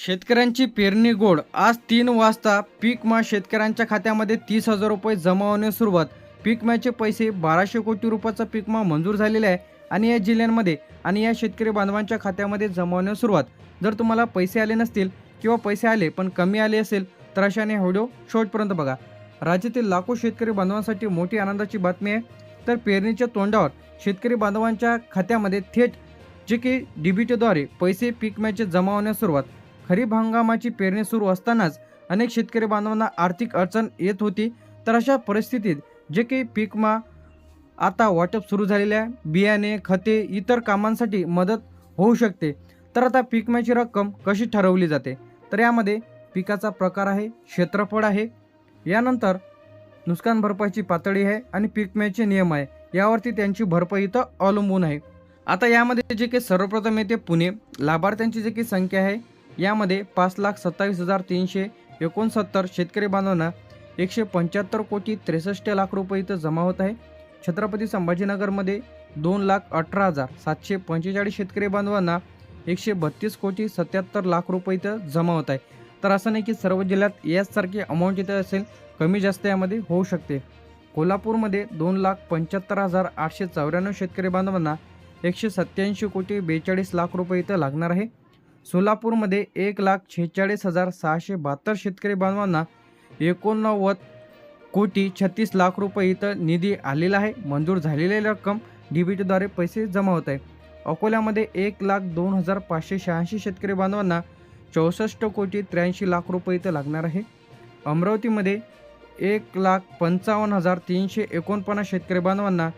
शेतकऱ्यांची पेरणी गोड. आज 3 वाजता पीक विमा शेतकऱ्यांच्या खात्यामध्ये 30,000 रुपये जमा होण्यास सुरुवात. पीक विम्याचे पैसे 1200 कोटी रुपयाचा पीक विमा मंजूर झालेला आहे आणि या जिल्ह्यांमध्ये आणि या शेतकरी बांधवांच्या खात्यामध्ये जमा होण्यास सुरुवात. जर तुम्हाला पैसे आले नसतील किंवा पैसे आले पण कमी आले असेल तर अशाने व्हिडिओ शेवटपर्यंत बघा. राज्यातील लाखो शेतकरी बांधवांसाठी मोठी आनंदाची बातमी आहे. तर पेरणीच्या तोंडावर शेतकरी बांधवांच्या खात्यामध्ये थेट जे की डीबीटीद्वारे पैसे पीक विम्याचे जमा होण्यास सुरुवात. खरीप हंगामाची पेरणी सुरू असतानाच अनेक शेतकरी बांधवांना आर्थिक अडचण येत होती. तर अशा परिस्थितीत जे की पीक विमा आता वाटप सुरू झालेले आहे. बियाणे, खते, इतर कामांसाठी मदत होऊ शकते. तर आता पीक विम्याची रक्कम कशी ठरवली जाते, तर यामध्ये पिकाचा प्रकार आहे, क्षेत्रफळ आहे, यानंतर नुकसान भरपाईची पातळी आहे आणि पीक विम्याचे नियम आहे. यावरती त्यांची भरपाई इथं अवलंबून आहे. आता यामध्ये जे की सर्वप्रथम येते पुणे. लाभार्थ्यांची जे की संख्या आहे यामध्ये 5,27,369 शेतकरी बांधवांना 175 कोटी 63 लाख रुपये इथं जमा होत आहे. छत्रपती संभाजीनगरमध्ये 2,18,745 शेतकरी बांधवांना 132 कोटी 77 लाख रुपये इथं जमा होत आहे. तर असं नाही की सर्व जिल्ह्यात याचसारखी अमाऊंट इथं असेल, कमी जास्त यामध्ये होऊ शकते. कोल्हापूरमध्ये 2,75,894 शेतकरी बांधवांना 187 कोटी 42 लाख रुपये इथं लागणार आहे. सोलापूरमध्ये 1,46,672 शेतकरी बांधवांना 89 कोटी 36 लाख रुपये इथं निधी आलेला आहे. मंजूर झालेली रक्कम डीबीटीद्वारे पैसे जमा होत आहे. अकोल्यामध्ये 1,02,586 शेतकरी बांधवांना 64 कोटी 83 लाख रुपये इथं लागणार आहे. अमरावतीमध्ये 1,55,349 शेतकरी बांधवांना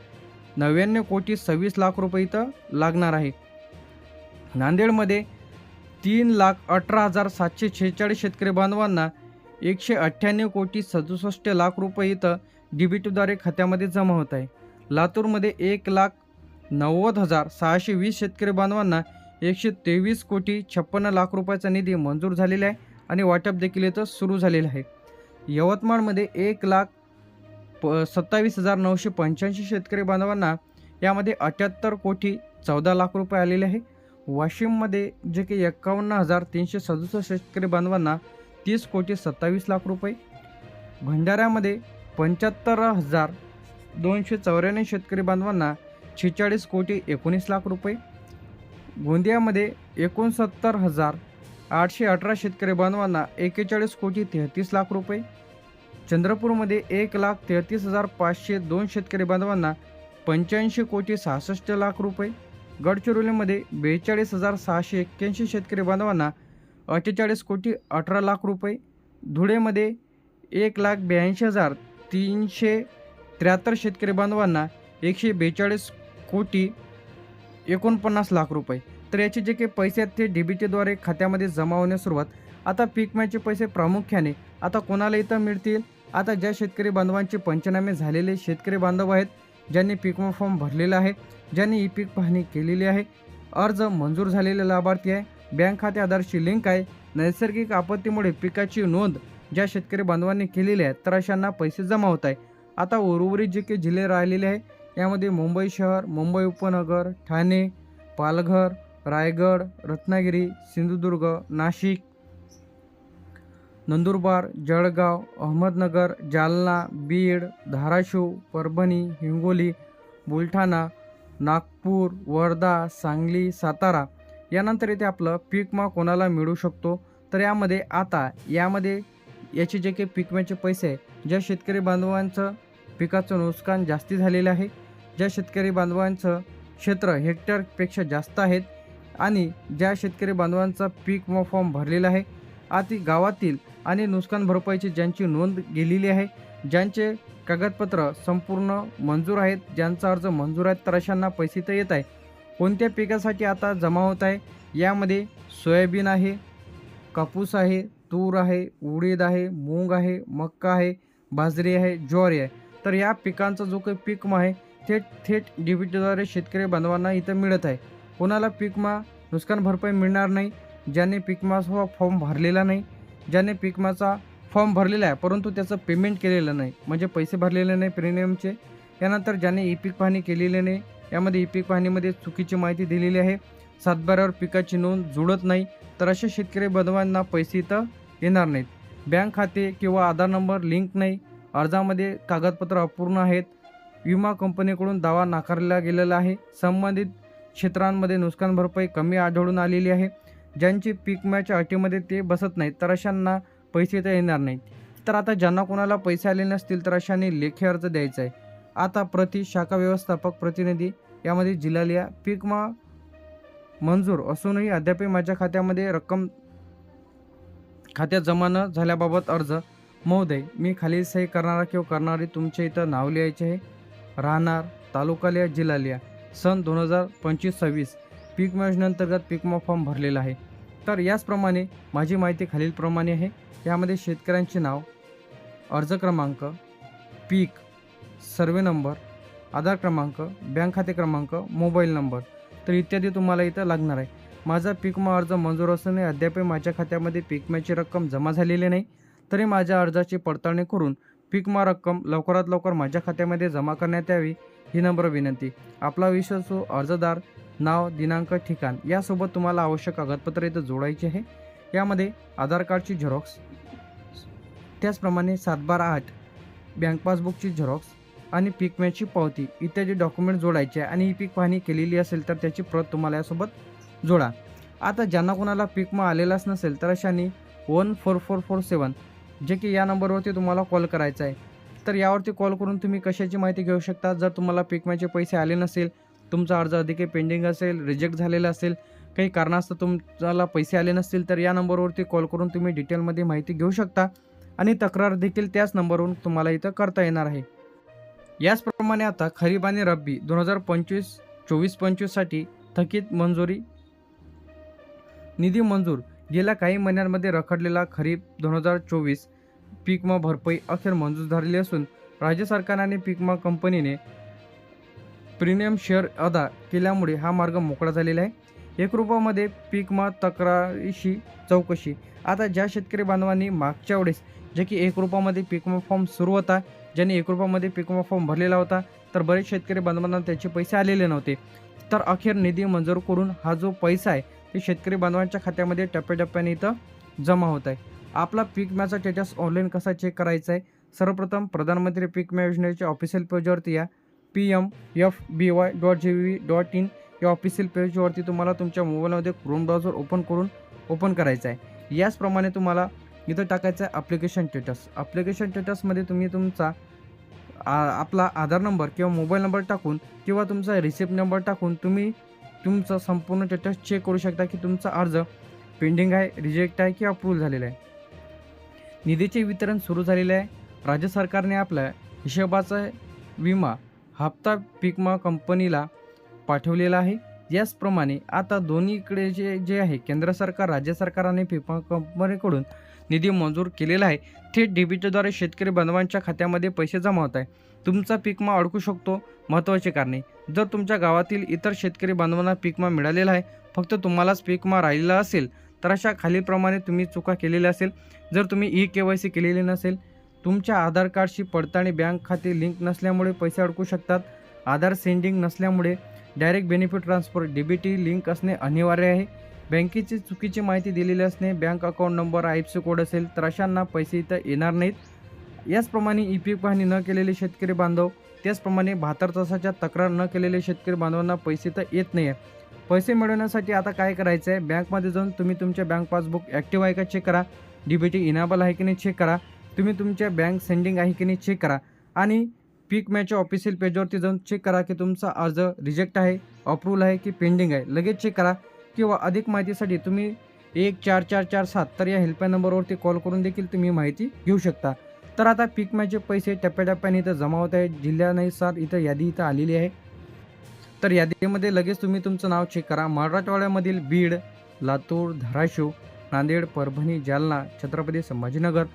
99 कोटी 26 लाख रुपये इथं लागणार आहे. नांदेडमध्ये 3,18,746 शेतकरी बांधवांना 198 कोटी 67 लाख रुपये इथं डीबीटीद्वारे खात्यामध्ये जमा होत आहे. लातूरमध्ये 1,90,620 शेतकरी बांधवांना 123 कोटी 56 लाख रुपयाचा निधी मंजूर झालेला आहे आणि वाटप देखील इथं सुरू झालेलं आहे. यवतमाळमध्ये 1,27,985 शेतकरी बांधवांना यामध्ये 78 कोटी 14 लाख रुपये आलेले आहे. वाशिममध्ये जे की 51,367 शेतकरी बांधवांना 30 कोटी 27 लाख रुपये. भंडाऱ्यामध्ये 75,294 शेतकरी बांधवांना 46 कोटी 19 लाख रुपये. गोंदियामध्ये 69,818 शेतकरी बांधवांना 41 कोटी 33 लाख रुपये. चंद्रपूरमध्ये 1,33,502 शेतकरी बांधवांना 85 कोटी 66 लाख रुपये. गडचिरोलीमध्ये 42,681 शेतकरी बांधवांना 48 कोटी 18 लाख रुपये. धुळेमध्ये 1,82,373 शेतकरी बांधवांना 142 कोटी 49 लाख रुपये. तर याचे जे काही पैसे आहेत ते डीबीटीद्वारे खात्यामध्ये जमा होण्यास सुरुवात. आता पीक विम्याचे पैसे प्रामुख्याने आता कोणाला इथं मिळतील. आता ज्या शेतकरी बांधवांचे पंचनामे झालेले शेतकरी बांधव आहेत, ज्यांनी पीक विमा फॉर्म भरलेला आहे, ज्यांनी ई पीक पाहणी केलेली आहे, अर्ज मंजूर झालेले लाभार्थी आहे, बँक खाते आधारशी लिंक आहे, नैसर्गिक आपत्तीमुळे पिकाची नोंद ज्या शेतकरी बांधवांनी केलेली आहे तर अशांना पैसे जमा होत आहे. आता उर्वरित जे काही जिल्हे राहिलेले आहे यामध्ये मुंबई शहर, मुंबई उपनगर, ठाणे, पालघर, रायगड, रत्नागिरी, सिंधुदुर्ग, नाशिक, नंदुरबार, जळगाव, अहमदनगर, जालना, बीड, धाराशिव, परभणी, हिंगोली, बुलढाणा, नागपूर, वर्धा, सांगली, सातारा यानंतर इथे आपलं पीक विमा कोणाला मिळू शकतो. तर यामध्ये याचे जे काही पीक विम्याचे पैसे आहे, ज्या शेतकरी बांधवांचं पिकाचं नुकसान जास्ती झालेलं आहे, ज्या शेतकरी बांधवांचं क्षेत्र हेक्टरपेक्षा जास्त आहेत आणि ज्या शेतकरी बांधवांचा पीक विमा फॉर्म भरलेला आहे, आती गावातील आणि नुकसान भरपाईची ज्यांची नोंद गेलेली आहे, ज्यांचे कागदपत्र संपूर्ण मंजूर आहेत, ज्यांचा अर्ज मंजूर आहे तर अशांना पैसे तर येत आहे. कोणत्या पिकासाठी आता जमा होत आहे, यामध्ये सोयाबीन आहे, कापूस आहे, तूर आहे, उडीद आहे, मूग आहे, मक्का आहे, बाजरी आहे, ज्वारी आहे. तर या पिकांचा जो काही पीक विमा आहे थेट डीबीटीद्वारे शेतकरी बांधवांना इथं मिळत आहे. कोणाला पीक विमा नुकसान भरपाई मिळणार नाही ज्याने पीक विमा फॉर्म भरलेला नाही, ज्याने पीक विमाचा फॉर्म भरलेला आहे परंतु त्याचं पेमेंट केलेलं नाही, म्हणजे पैसे भरलेले नाही प्रीमियमचे. यानंतर ज्याने ई पीक पाहणी केलेली नाही, यामध्ये ई पीक पाहणीमध्ये चुकीची माहिती दिलेली आहे, सातबाऱ्यावर पिकाची नोंद जुळत नाही तर अशा शेतकरी बांधवांना पैसे इथं येणार नाहीत. बँक खाते किंवा आधार नंबर लिंक नाही, अर्जामध्ये कागदपत्र अपूर्ण आहेत, विमा कंपनीकडून दावा नाकारला गेलेला आहे, संबंधित क्षेत्रांमध्ये नुकसान भरपाई कमी आढळून आलेली आहे, ज्यांची पीक विम्याच्या अटीमध्ये ते बसत नाहीत तर अशांना पैसे तर येणार नाहीत. तर आता ज्यांना कोणाला पैसे आले नसतील तर अशांनी लेखी अर्ज द्यायचा आहे. आता प्रति शाखा व्यवस्थापक प्रतिनिधी यामध्ये जिल्हा लिहा. पीक विमा मंजूर असूनही अद्याप माझ्या खात्यामध्ये रक्कम खात्यात जमा न झाल्याबाबत अर्ज. महोदय, मी खालील सही करणारा किंवा करणारी तुमच्या इथं नाव लिहायचे आहे. राहणार, तालुका लिहा, जिल्हा लिहा, सन 2025-26 पीक विमा योजनेअंतर्गत पीक विमा फॉर्म भरलेला आहे. तर याचप्रमाणे माझी माहिती खालीलप्रमाणे आहे. यामध्ये शेतकऱ्यांचे नाव, अर्ज क्रमांक, पीक, सर्वे नंबर, आधार क्रमांक, बँक खाते क्रमांक, मोबाईल नंबर तर इत्यादी तुम्हाला इथं लागणार आहे. माझा पीक विमा अर्ज मंजूर असूनही अद्याप माझ्या खात्यामध्ये पीक विम्याची रक्कम जमा झालेली नाही, तरी माझ्या अर्जाची पडताळणी करून पीक विमा रक्कम लवकरात लवकर माझ्या खात्यामध्ये जमा करण्यात यावी ही नम्र विनंती. आपला विश्वासू अर्जदार, नाव, दिनांक, ठिकाण यासोबत तुम्हाला आवश्यक कागदपत्र इथं जोडायचे आहे. यामध्ये आधार कार्डची झेरॉक्स, त्याचप्रमाणे 7/12/8 बँक पासबुकची झेरॉक्स आणि पीक विम्याची पावती इत्यादी डॉक्युमेंट जोडायचे आहे. आणि ही पीक पाहणी केलेली असेल तर त्याची प्रत तुम्हाला यासोबत जोडा. आता ज्यांना कोणाला पीक विमा आलेलाच नसेल तर अशांनी 14447 जे की या नंबरवरती तुम्हाला कॉल करायचा आहे. तर यावरती कॉल करून तुम्ही कशाची माहिती घेऊ शकता. जर तुम्हाला पीक विम्याचे पैसे आले नसेल, तुमचा अर्ज अधिक पेंडिंग असेल, रिजेक्ट झालेला असेल, काही कारणास्तव तुम्हाला पैसे आले नसतील तर या नंबरवरती कॉल करून तुम्ही डिटेलमध्ये माहिती घेऊ शकता आणि तक्रार देखील त्याच नंबरवरून तुम्हाला इथं करता येणार आहे. याचप्रमाणे आता खरीप आणि रब्बी 2025-24-25 साठी थकीत मंजुरी निधी मंजूर. गेल्या काही महिन्यांमध्ये रखडलेला खरीप 2024 पीक विमा भरपाई अखेर मंजूर झालेली असून राज्य सरकार आणि पीक विमा कंपनीने प्रीमियम शेअर अदा केल्यामुळे हा मार्ग मोकळा झालेला आहे. 1 रुपयामध्ये पीक विमा तक्रारीशी चौकशी. आता ज्या शेतकरी बांधवांनी मागच्या वेळेस जे की 1 रुपयामध्ये पीक विमा फॉर्म सुरू होता, ज्यांनी 1 रुपयामध्ये पीक विमा फॉर्म भरलेला होता, तर बरेच शेतकरी बांधवांना त्याचे पैसे आलेले नव्हते. तर अखेर निधी मंजूर करून हा जो पैसा आहे ते शेतकरी बांधवांच्या खात्यामध्ये टप्प्याटप्प्याने इथं जमा होत आहे. आपला पीक विम्याचा स्टेटस ऑनलाईन कसा चेक करायचा आहे. सर्वप्रथम प्रधानमंत्री पीक विमा योजनेच्या ऑफिशियल पेजवरती या pmfby.gov.in या ऑफिशियल पेजवरती तुम्हाला तुमच्या मोबाईलमध्ये क्रोम ब्राउझर ओपन करायचं आहे. याचप्रमाणे तुम्हाला इथं टाकायचं आहे ॲप्लिकेशन स्टेटस. ॲप्लिकेशन स्टेटसमध्ये तुम्ही तुमचा आपला आधार नंबर किंवा मोबाईल नंबर टाकून किंवा तुमचा रिसिप्ट नंबर टाकून तुम्ही तुमचं संपूर्ण स्टेटस चेक करू शकता की तुमचा अर्ज पेंडिंग आहे, रिजेक्ट आहे की अप्रूव्ह झालेला आहे. निधीचे वितरण सुरू झालेले आहे. राज्य सरकारने आपल्या हिशोबाचा विमा हप्ता पीक विमा कंपनीला पाठवलेला आहे. याचप्रमाणे आता दोन्हीकडे जे आहे केंद्र सरकार, राज्य सरकार आणि पीक विमा कंपनीकडून निधी मंजूर केलेला आहे. थेट डेबिटद्वारे शेतकरी बांधवांच्या खात्यामध्ये पैसे जमा होत आहे. तुमचा पीक विमा अडकू शकतो. महत्त्वाचे कारणे. जर तुमच्या गावातील इतर शेतकरी बांधवांना पीक विमा मिळालेला आहे, फक्त तुम्हालाच पीक विमा राहिलेला असेल तर अशा खालीलप्रमाणे तुम्ही चुका केलेल्या असेल. जर तुम्ही e-KYC केलेले नसेल, तुमच्या आधार कार्डशी पडताळणी बँक खाते लिंक नसल्यामुळे पैसे अडकू शकतात, आधार सेंडिंग नसल्यामुळे direct benefit transfer DBT link असणे अनिवार्य आहे, बँकेची चुकीची माहिती दिलेली असणे, bank account number IFSC code असेल तर अशांना पैसे इथं येणार नाहीत. याचप्रमाणे ई-पीक पाहणी न केलेले शेतकरी बांधव, त्याचप्रमाणे 72 तासाच्या तक्रार न केलेले शेतकरी बांधवांना पैसे तर येत नाही आहे. पैसे मिळवण्यासाठी आता काय करायचं आहे, बँकमध्ये जाऊन तुम्ही तुमच्या बँक पासबुक ॲक्टिव्ह आहे का चेक करा, DBT इनेबल आहे की नाही चेक करा, तुम्ही तुमच्या बँक सेंडिंग आहे की नाही चेक करा आणि पीक विम्याच्या ऑफिशियल पेजवरती जाऊन चेक करा की तुमचा अर्ज रिजेक्ट आहे, अप्रूव्हल आहे की पेंडिंग आहे, लगेच चेक करा. किंवा अधिक माहितीसाठी तुम्ही 14447 तर या हेल्पलाईन नंबरवरती कॉल करून देखील तुम्ही माहिती घेऊ शकता. तर आता पीक विम्याचे पैसे टप्प्याटप्प्याने इथं जमा होत आहेत. जिल्ह्यानुसार इथं यादी इथं आलेली आहे. तर यादीमध्ये लगेच तुम्ही तुमचं नाव चेक करा. मराठवाड्यामधील बीड, लातूर, धाराशिव, नांदेड, परभणी, जालना, छत्रपती संभाजीनगर,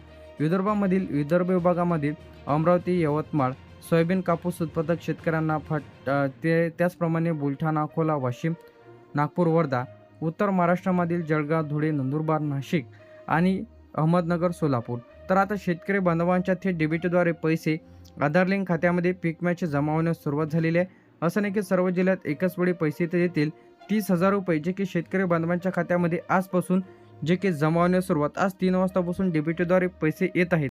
विदर्भामधील विदर्भ विभागामधील अमरावती, यवतमाळ सोयाबीन कापूस उत्पादक शेतकऱ्यांना त्याचप्रमाणे बुलढाणा, अकोला, वाशिम, नागपूर, वर्धा, उत्तर महाराष्ट्रामधील जळगाव, धुळे, नंदुरबार, नाशिक आणि अहमदनगर, सोलापूर. तर आता शेतकरी बांधवांच्या थेट डेबिटद्वारे पैसे आधार लिंक खात्यामध्ये पीक विम्याचे जमा होण्यास सुरुवात झालेली आहे. असं नाही की सर्व जिल्ह्यात एकाच वेळी पैसे तर येतील, 30,000 रुपये जे की शेतकरी बांधवांच्या खात्यामध्ये आजपासून जे की जमा होण्यास सुरुवात आज 3 वाजतापासून डीबीटीद्वारे पैसे येत आहेत.